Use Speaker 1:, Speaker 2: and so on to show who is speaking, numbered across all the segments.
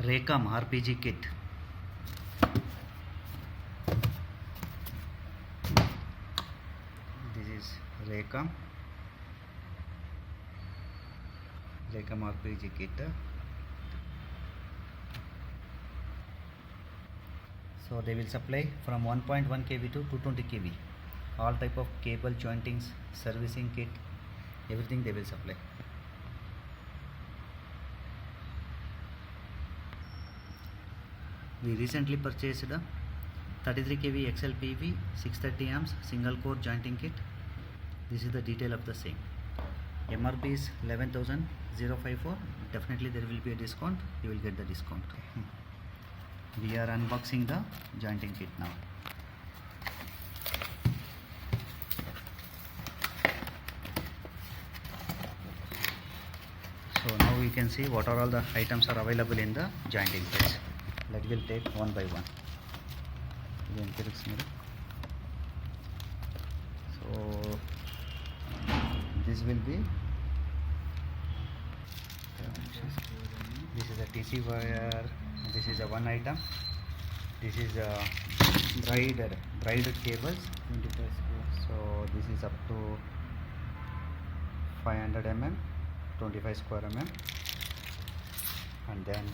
Speaker 1: Raychem RPG kit. This is Raychem RPG kit. So they will supply from 1.1 kV to 220 kV. All type of cable jointings, servicing kit, everything they will supply. We recently purchased a 33 kV XLPV 630 amps single core jointing kit. This is the detail of the same. MRP is 11,054. Definitely there will be a discount. You will get the discount. We are unboxing the jointing kit now. So now we can see what are all the items are available in the jointing kit. That will take one by one. So this will be this is a TC wire. This is a one item. This is a braided cables. So this is up to 500 mm, 25 square mm, and then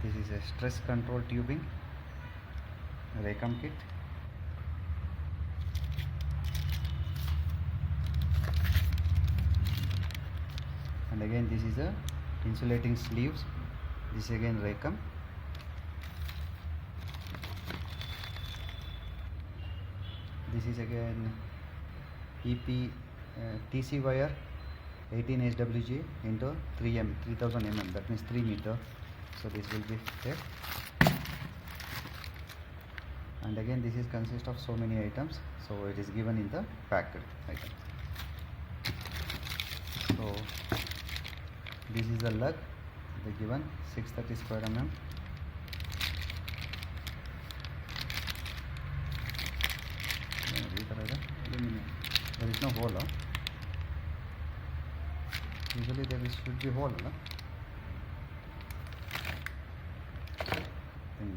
Speaker 1: this is a stress control tubing, Raychem kit. And again this is a insulating sleeves. This is again Raychem. This is again EP TC wire 18 HWG into 3000 mm, that means 3 meter. So this will be there. And again this is consist of so many items, so it is given in the packed item. So this is the lug, they given 630 square mm. There is no hole. Usually there should be hole.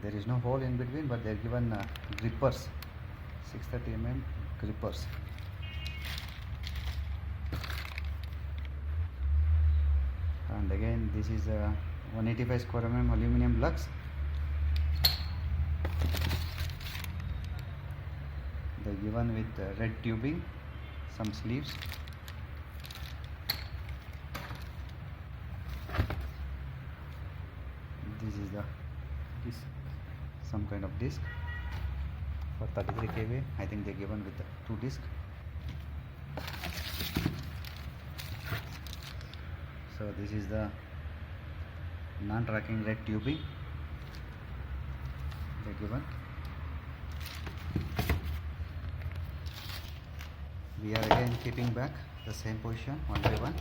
Speaker 1: There is no hole in between, but they are given grippers, 630 mm grippers. And again this is a 185 square mm aluminum lugs. They are given with red tubing, some sleeves. This is some kind of disc for 33 kV. I think they are given with 2 discs. So this is the non-tracking red tubing they are given. We are again keeping back the same position one by one.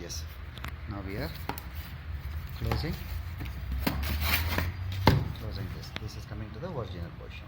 Speaker 1: Yes, now we are closing this. This is coming to the original position.